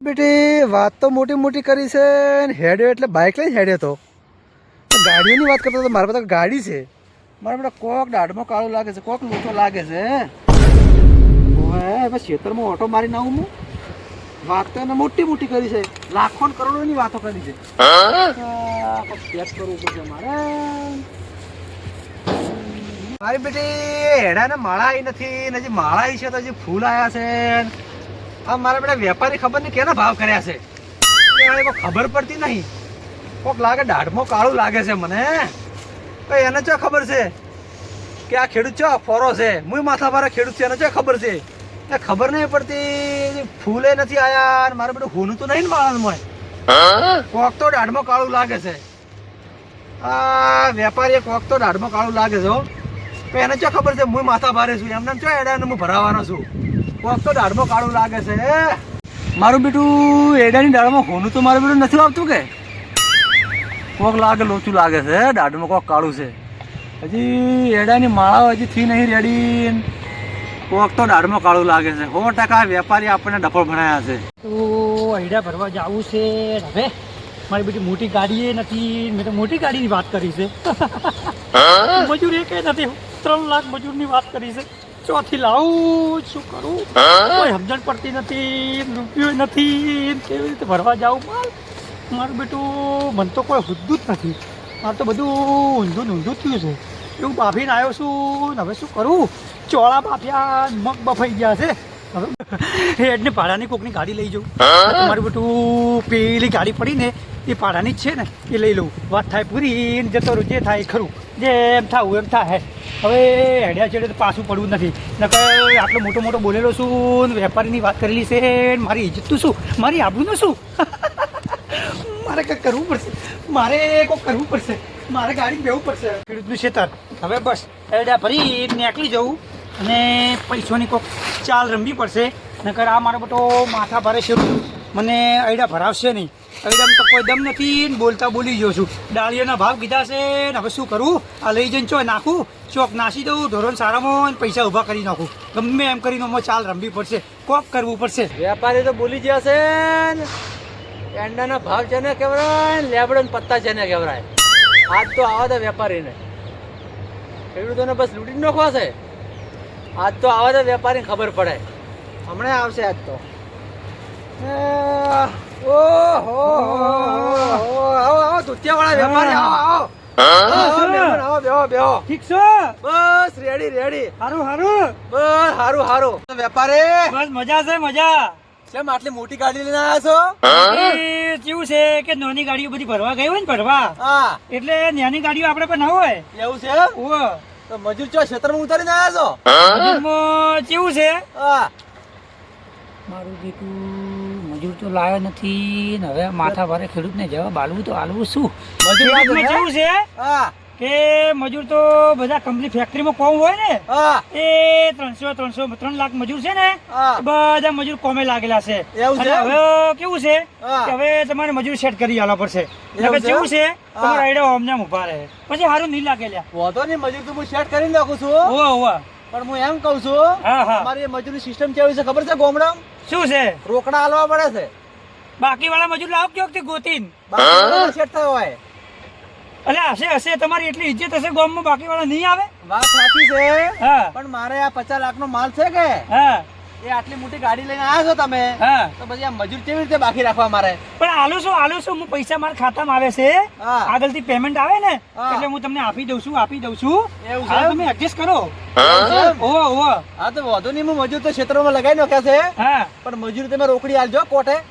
બેટી વાત તો મોટી મોટી કરી છે ને હેડ્યો એટલે બાઇક લઈને હેડ્યો તો ગાડીઓની વાત કરતો તો મારા પાસે ગાડી છે મારા બેટા કોક દાઢમાં કાળું લાગે છે કોક લોચો લાગે છે ઓય બસ ખેતરમાં ઓટો મારીને આવું હું વાત તો એને મોટી મોટી કરી છે લાખો ને કરોડોની વાતો કરી છે ચેક કરવું પડશે મારે મારી બેટી હેડાને માળા આવી નથી ને હજી માળા આવી છે તો હજી ફૂલ આવ્યા છે આ મારા બેટા વેપારી ખબર નહીં કેના ભાવ કર્યા છે કોઈ ખબર પડતી નહીં કોક લાગે દાઢમાં કાળું લાગે છે મને એને ચો ખબર છે કે આ ખેડૂત ચો ફોરો છે હું માથા ભારે ખેડૂત છે એને ચો ખબર છે એ ખબર નહીં પડતી ફૂલે નથી આયા મારે બેટું હોનું તો નહીં ને માળામાં કોક તો દાઢમાં કાળું લાગે છે આ વેપારી કોક તો દાઢમાં કાળું લાગે છે તો એને ચો ખબર છે હું માથા ભારે છું એમને ચો એડાને હું ભરાવાનો છું કોક તો દાઢમાં કાળું લાગે છે મારું બેટું એડાની દાળમાં હોનું તો મારું બેટું નથી આવતું કે કોક લાગે લોચું લાગે છે દાઢમાં કોક કાળું છે હજી એડાની માળા હજી થી નહીં રેડી કોક તો દાઢમાં કાળું લાગે છે 100% વેપારી આપણને ડફળ ભણાયા છે તો હૈડા ભરવા જવું છે હવે મારી બેટી મોટી ગાડી નથી મેં તો મોટી ગાડીની વાત કરી છે મજૂર એ કઈ નથી 3 લાખ મજૂરની વાત કરી છે ચોથી લાવું શું કરું કોઈ સમજણ પડતી નથી રૂપિયો નથી કેવી રીતે ભરવા જાઉં મારું બેટું મને તો કોઈ હુદ્દું જ નથી મારે તો બધું ઊંધું ઊંધું થયું છે એવું બાફીને આવ્યો છું ને હવે શું કરું ચોળા બાફ્યા મગ બફાઈ ગયા છે હવે હેડને ભાડાની કોકની ગાડી લઈ જાઉં મારું બેટું પેલી ગાડી પડી ને એ ભાડાની જ છે ને એ લઈ લઉં વાત થાય પૂરી જતો રહું જે થાય ખરું જે એમ થાવું એમ થાય હવે હેડ્યા ચડે તો પાછું પડવું નથી નકર આટલો મોટો મોટો બોલેલો છું વેપારીની વાત કરેલી છે મારી ઇજ્જતનું શું મારી આબરૂનું શું મારે કંઈક કરવું પડશે મારે કોઈક કરવું પડશે મારે ગાડી બેવું પડશે ખેડૂતનું ખેતર હવે બસ હેડ્યા ભરી નીકળી જવું અને પૈસાની કોઈક ચાલ રમવી પડશે નકર આ મારો બધો માથા ભારે શરૂ મને અયડા ભરાવશે નહીં અયડામાં તો કોઈ દમ નથી બોલતા બોલી ગયો છું ડાળીઓના ભાવ કીધા છે ને હવે શું કરું આ લઈ જઈને ચો નાખું ચોક નાસી દઉં ધોરણ સારામાં પૈસા ઊભા કરી નાખું ગમે એમ કરીને ચાલ રમવી પડશે કોક કરવું પડશે વેપારી તો બોલી ગયા છે ને એંડાના ભાવ છે ને કેવરાય લેબડો ને પત્તા છે ને કેવરાય આજ તો આવા દે વેપારીને ખેડૂતોને બસ લૂંટી નાખવા છે આજ તો આવા દે વેપારીને ખબર પડે હમણાં આવશે આજ તો ઓહો આવો આવો ધોતિયાવાળા વેપારી આવો બેહો બેહો ઠીક છે બસ રેડી રેડી હારું હારું બસ હારું હારું વેપારી બસ મજા છે મજા કેમ આટલી મોટી ગાડી લઈને આવ્યા છો એ કેવું છે કે નાની ગાડીઓ બધી ભરવા ગઈ હોય ને ભરવા હા એટલે નાની ગાડીઓ આપણે પણ ના હોય એવું છે ઓહ તો મજૂર ચો ક્ષેત્રમાં ઉતારીને આવ્યા છો મજૂરમાં કેવું છે હા મારું બેટું મજૂર તો લાયો નથી ને હવે માથા ભારે ખેડૂતને જવાબ આલવું તો આલવું શું મજૂરમાં કેવું છે હા કે મજૂર તો બધા કંપની ફેક્ટરીમાં કોમ હોય ને હા એ 300 લાખ મજૂર છે ને હા. બધા મજૂર કોમે લાગેલા છે એવું છે? અને હવે કેવું છે હા. કે હવે તમારે મજૂર સેટ કરી આલવા પડશે એવું નકર છે? કેવું છે હા. તમારા આઈડિયા ઓમને ઉભા રહે પછી સારું નહીં લાગે લ્યા વાંધો નહીં મજૂર તો હું સેટ કરી નાખું છું ઓવા ઓવા પણ હું એમ કહું છું હા હા અમારી એ મજૂરી સિસ્ટમ કેવી છે ખબર છે ગોમડા શું છે રોકડા હાલવા પડે છે બાકી વાળા મજૂર લાવ કે વખતે ગોતીન બાકી સેટ થયો હોય અલે હશે તમારી એટલી ઇજ્જત હશે ગામમાં બાકી વાળા નહીં આવે વાત સાચી છે હા પણ મારે આ 50 લાખ નો માલ છે કે હા એ આટલી મોટી ગાડી લઈને આવ્યા છો તમે હા તો પછી આ મજૂર કેવી રીતે બાકી રાખવા મારે પણ આલું છું હું પૈસા મારા ખાતામાં આવે છે હા. આગળથી પેમેન્ટ આવે ને હા. એટલે હું તમને આપી દઉં છું એવું છે? હા, તમે એડજસ્ટ કરો એવું છે? ઓહો ઓહો હા તો વાંધો નહીં હું મજૂર તો ક્ષેત્રમાં લગાવી નાખ્યા છે હા પણ મજૂરી તમે રોકડી આલજો કોટે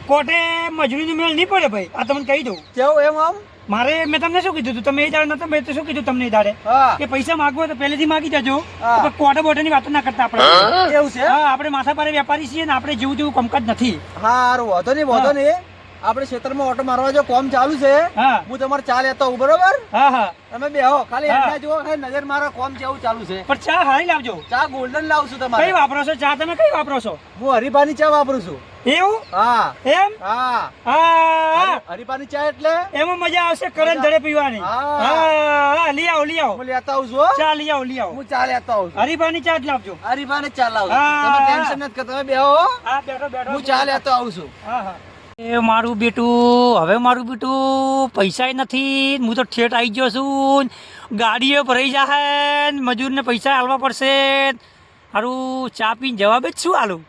કોટે મજૂરીની મેળ નહીં પડે ભાઈ આ તમને કહી દઉં કેવું એમ આમ મારે મેં તમને શું કીધું તું તમે એ દાડે નતો મેં તો શું કીધું તમને એ દાડે હા કે પૈસા માંગવો તો પહેલેથી માગી દેજો હા. પણ કોટે બોટેની વાતો ના કરતા આપણે એવું છે હા આપણે માથા પારે વેપારી છીએ ને આપણે જેવું તેવું કામકાજ નથી હા હારું વાંધો નહીં હા. નહીં આપણે ક્ષેત્રમાં ઓટો મારવા જો કોમ ચાલુ છે હા હું તમારે ચા લેતો આવું બરોબર હા હા તમે બેહો ખાલી હા. એમને જુઓ ખાલી નજર મારો કોમ કેવું ચાલુ છે પણ ચા હારી લાવજો. ચા ગોલ્ડન લાવું છું કઈ તમારે વાપરો છો ચા? તમે કઈ વાપરો છો? હું હરિભાની ચા વાપરું છું એવું હા એમ? હા હા હરિભાની ચા એટલે એમાં મજા આવશે કરંટ ધડે પીવાની. હા. હા લઈ આવો હું લેતા આવું છું હો. ચા લઈ આવો લઈ આવો. હું ચા લેતા આવું છું હરીફાની ચા જ લાવજો. હરિભાની ચા લાવું છું. હા. તમે ટેન્શન નથી કરતા તમે બેહો હો. હા બેઠો બેઠો હું ચા લેતો આવું છું હા હા એ મારું બેટું હવે મારું બેટું પૈસા નથી. હું તો ઠેઠ આવી ગયો છું. ગાડીઓ ભરાઈ જાય ને મજૂરને પૈસા આલવા પડશે. સારું ચા પીને જવાબ જ શું આલું?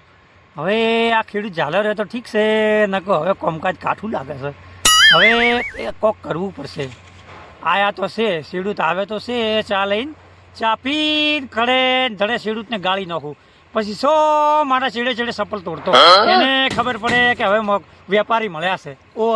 હવે આ ખેડૂત ઝાલો રહે તો ઠીક છે, નકો હવે કોમકાજ કાઠું લાગે છે. હવે એ કોક કરવું પડશે. આયા તો છે ખેડૂત આવે તો છે ચા લઈને ચા પીને ખડે ધડે ખેડૂતને ગાળી નાખું. પછી સો મારા છેડે છેડે સપલ તોડતો એને ખબર પડે કે હવે વેપારી મળ્યા છે. ઓ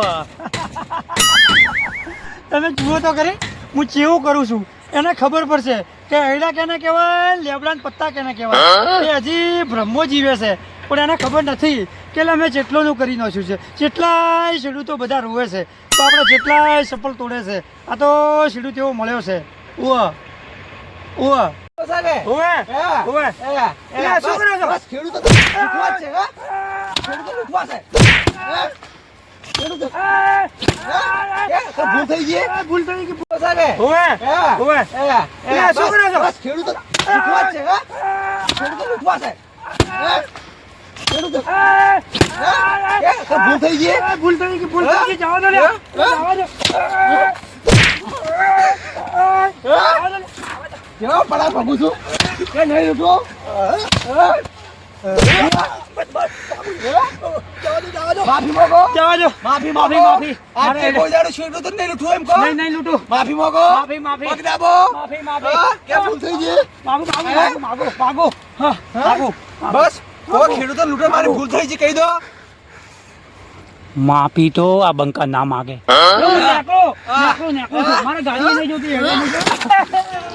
તમે જુઓ તો ખરી હું ચેવું કરું છું. એને ખબર પડશે કે હૈડા કેને કહેવાય, લેબડાના પત્તા કેને કહેવાય. એ હજી બ્રહ્મો જીવે છે પણ એને ખબર નથી કે મેં જેટલોનું કરી નાખ્યું છે. જેટલાય ખેડૂતો બધા રોવે છે તો આપણે જેટલાય સપલ તોડે છે. આ તો ખેડૂત એવો મળ્યો છે. ઓવા ઓવા ઓવે ઓવે એ શું કરો છો? બસ ખેડૂતો તો લૂંટવા જ છે હે? ખેડૂતો લૂંટવા છે હે? ખેડૂતો હે? તો ભૂલ થઈ ગઈ ભૂલ થઈ ગઈ. સાહેબ ઓવે ઓવે એ શું કરો છો? બસ ખેડૂતો લૂંટવા જ છે હે? ખેડૂતો લૂંટવા છે હે? ખેડૂતો હે? તો ભૂલ થઈ ગઈ ભૂલ થઈ ગઈ. ભૂલ થઈ ગઈ. જવા દો લે. જવા દો. કેવો પડા ભગું છું કે નહીં લૂંટો માફી માંગો જવા દો. માફી માફી માફી. આજે કોઈ દાડો છેડો તો નહીં લૂંટવું એમ કહો નહીં નહીં લૂંટો. માફી માંગો માફી માફી. પગ દાબો માફી માફી. હા, કેમ ભૂલ થઈ ગઈ માગો માગો માગો માગો. હા માગો. બસ કોઈ ખેડૂતો લૂંટે મારી ભૂલ થઈ ગઈ કહી દો માફી તો આ બંકા ના માગે. નેકળો નેકળો નેકળો. મારે ગાડી નહીં જોતી.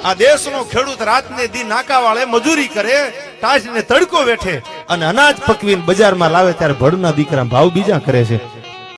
આ દેશનો ખેડૂત રાતને દી નાકા વાળે મજૂરી કરે, ટાઢને તડકો વેઠે અને અનાજ પકવીને બજારમાં લાવે ત્યારે ભડના દીકરા ભાવ બીજા કરે છે.